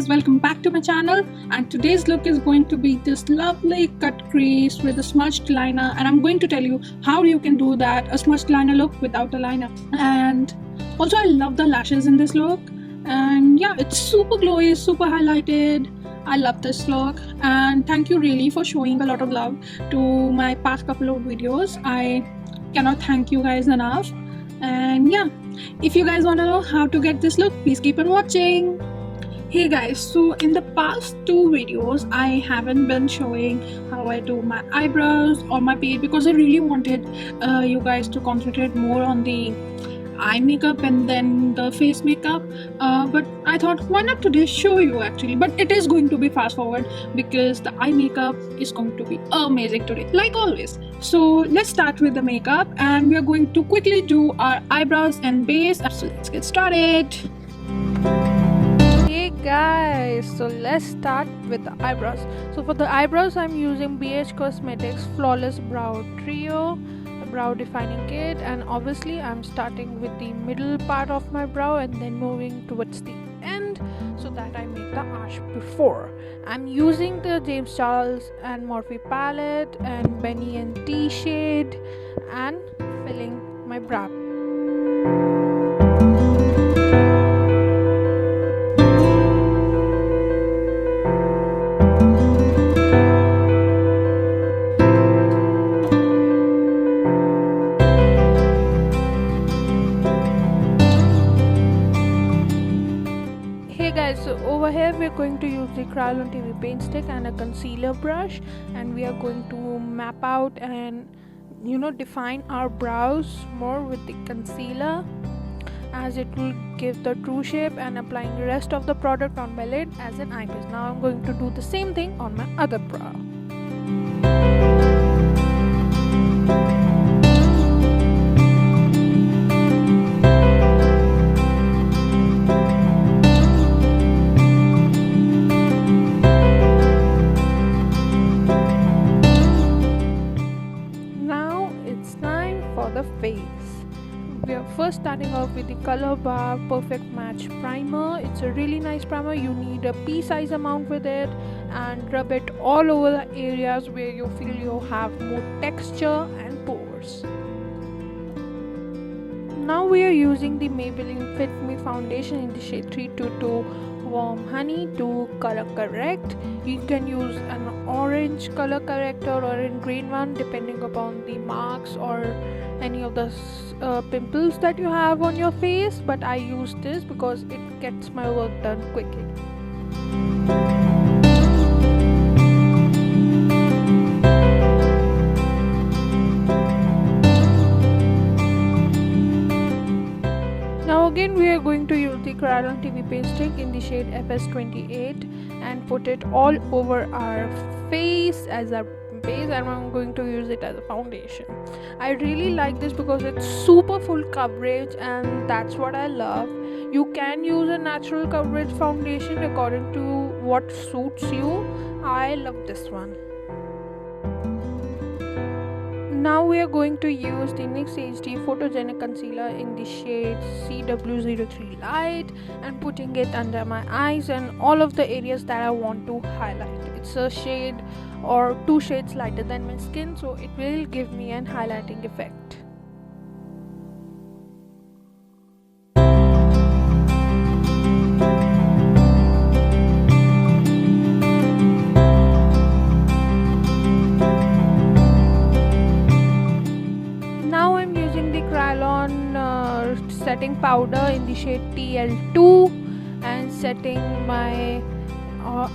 guys, welcome back to my channel, and today's look is going to be this lovely cut crease with a smudged liner, and I'm going to tell you how you can do that, a smudged liner look without a liner. And also I love the lashes in this look, and yeah, it's super glowy, super highlighted. I love this look, and thank you really for showing a lot of love to my past couple of videos. I cannot thank you guys enough. And yeah, if you guys want to know how to get this look, please keep on watching. Hey guys, so in the past two videos I haven't been showing how I do my eyebrows or my face because I really wanted you guys to concentrate more on the eye makeup and then the face makeup, but I thought why not today show you actually. But it is going to be fast forward because the eye makeup is going to be amazing today, like always. So let's start with the makeup, and we are going to quickly do our eyebrows and base. So let's get started. Hey guys, so let's start with the eyebrows. So for the eyebrows I'm using Bhcosmetics Flawless Brow Trio brow defining kit, and obviously I'm starting with the middle part of my brow and then moving towards the end so that I make the arch before. I'm using the James Charles and Morphe palette and Benny and T shade and filling my brow. So over here we're going to use the KRYOLAN TV Paintstick and a concealer brush, and we are going to map out and define our brows more with the concealer, as it will give the true shape, and applying the rest of the product on my lid as an eye base. Now I'm going to do the same thing on my other brow. The face. We are first starting off with the Color Bar Perfect Match Primer. It's a really nice primer. You need a pea size amount with it and rub it all over the areas where you feel you have more texture and pores. Now we are using the Maybelline Fit Me foundation in the shade 322 Warm Honey to color correct. You can use an orange color corrector or a green one depending upon the marks or any of the pimples that you have on your face, but I use this because it gets my work done quickly. Now again we are going to use the KRYOLAN TV Paintstick in the shade FS28 and put it all over our face as a base, and I'm going to use it as a foundation. I really like this because it's super full coverage, and that's what I love. You can use a natural coverage foundation according to what suits you. I love this one. Now we are going to use the NYX HD Photogenic Concealer in the shade CW03 Light and putting it under my eyes and all of the areas that I want to highlight. It's a shade or 2 shades lighter than my skin, so it will give me an highlighting effect. Setting powder in the shade TL2 and setting my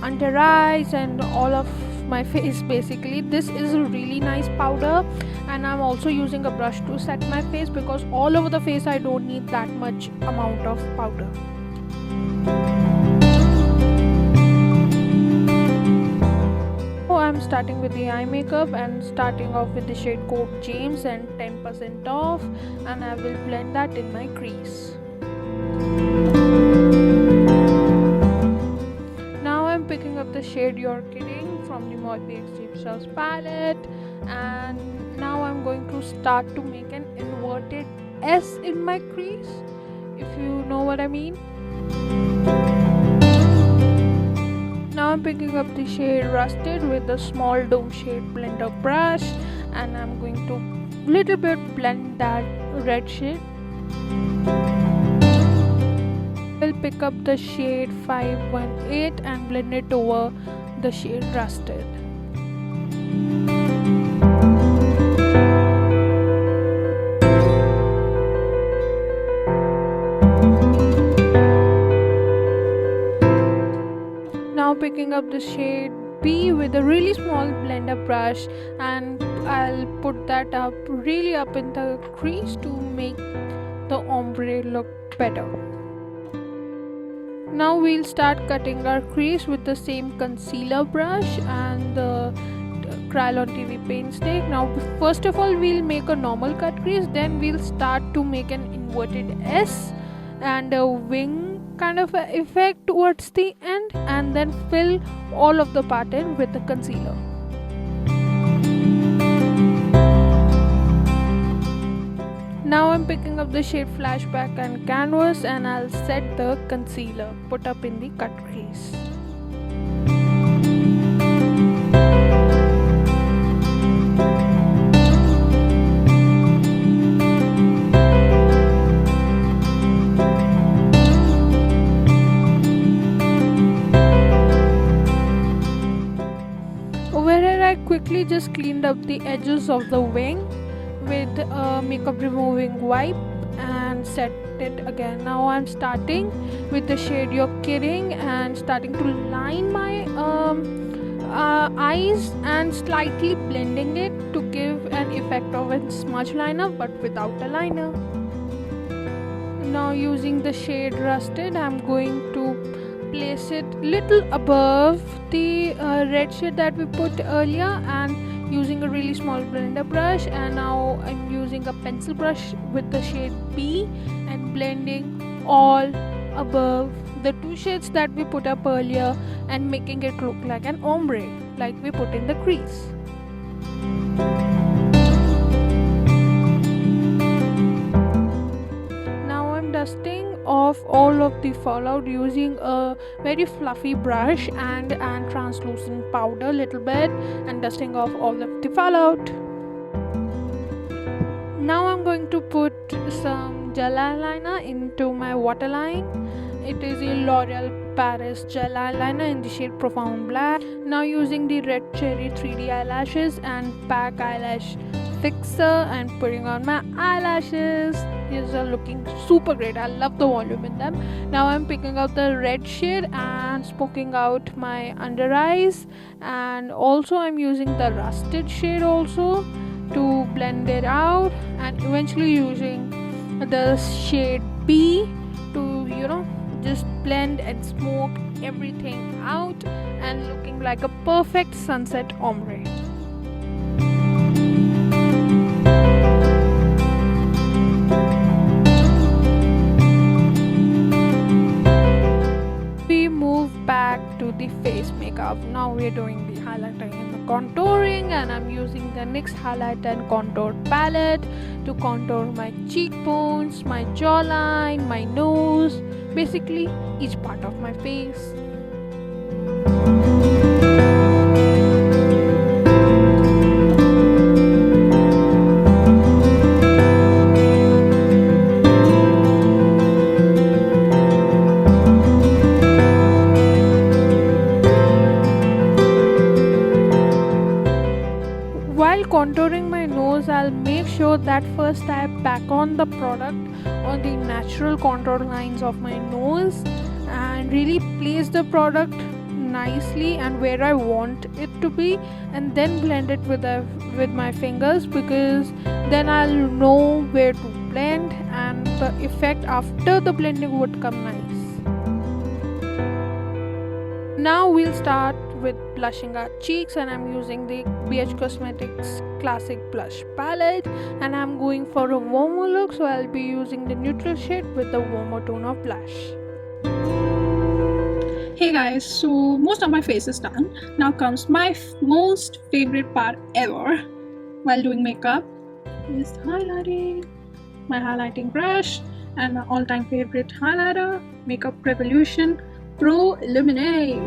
under eyes and all of my face basically. This is a really nice powder, and I'm also using a brush to set my face because all over the face I don't need that much amount of powder. I'm starting with the eye makeup and starting off with the shade Code James and 10% off, and I will blend that in my crease. Now I'm picking up the shade You're Kidding from the MORPHEXJAMESCHARLESPALETTE palette, and now I'm going to start to make an inverted S in my crease, if you know what I mean. I'm picking up the shade Rusted with the small dome shade blender brush, and I'm going to little bit blend that red shade. I'll pick up the shade 518 and blend it over the shade Rusted. Now picking up the shade B with a really small blender brush, and I'll put that up really up in the crease to make the ombre look better. Now we'll start cutting our crease with the same concealer brush and the KRYOLAN TV Paintstick. Now first of all we'll make a normal cut crease, then we'll start to make an inverted S and a wing kind of a effect towards the end, and then fill all of the pattern with the concealer. Now I'm picking up the shade Flashback and Canvas, and I'll set the concealer put up in the cut crease. Quickly just cleaned up the edges of the wing with a makeup removing wipe and set it again. Now I'm starting with the shade You're Kidding and starting to line my eyes and slightly blending it to give an effect of a smudge liner but without a liner. Now using the shade Rusted, I'm going to place it little above the red shade that we put earlier, and using a really small blender brush, and now I'm using a pencil brush with the shade B and blending all above the two shades that we put up earlier and making it look like an ombre like we put in the crease. Now I'm dusting off all of the fallout using a very fluffy brush and translucent powder little bit, and dusting off all of the fallout. Now I'm going to put some gel eyeliner into my waterline. It is a L'Oreal Paris gel eyeliner in the shade Profound Black. Now using the Red Cherry 3D eyelashes and PAC eyelash fixer and putting on my eyelashes. These are looking super great. I love the volume in them. Now I'm picking out the red shade and poking out my under eyes, and also I'm using the Rusted shade also to blend it out, and eventually using the shade B to just blend and smoke everything out and looking like a perfect sunset ombre. Back to the face makeup. Now we're doing the highlighting and the contouring, and I'm using the NYX highlight and contour palette to contour my cheekbones, my jawline, my nose, basically each part of my face. Contouring my nose, I'll make sure that first I pack on the product on the natural contour lines of my nose and really place the product nicely and where I want it to be, and then blend it with my fingers, because then I'll know where to blend and the effect after the blending would come nice. Now we'll start with blushing our cheeks, and I'm using the Bhcosmetics classic blush palette, and I'm going for a warmer look, so I'll be using the neutral shade with the warmer tone of blush. Hey guys, so most of my face is done. Now comes my most favorite part ever while doing makeup is highlighting. My highlighting brush and my all-time favorite highlighter, MAKEUPREVOLUTION Pro Illuminate.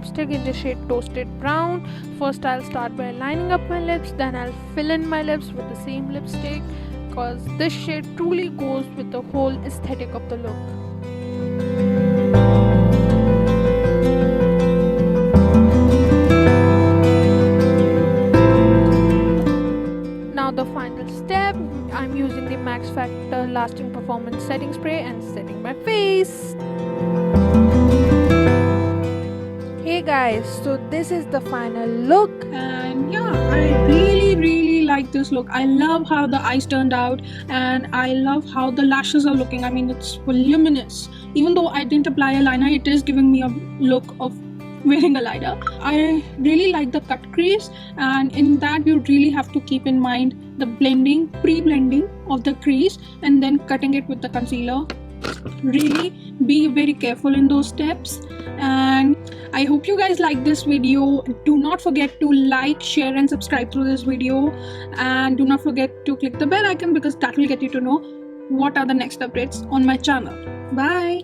lipstick in the shade Toasted Brown. First I'll start by lining up my lips, then I'll fill in my lips with the same lipstick, because this shade truly goes with the whole aesthetic of the look. Now the final step, I'm using the Max Factor Lasting Performance Setting Spray and setting my face. Hey guys, so this is the final look, and yeah, I really like this look. I love how the eyes turned out, and I love how the lashes are looking. I mean, it's voluminous. Even though I didn't apply a liner, it is giving me a look of wearing a liner. I really like the cut crease, and in that you really have to keep in mind the blending, pre-blending of the crease and then cutting it with the concealer. Really be very careful in those steps. And I hope you guys like this video. Do not forget to like, share and subscribe to this video, and do not forget to click the bell icon, because that will get you to know what are the next updates on my channel. Bye.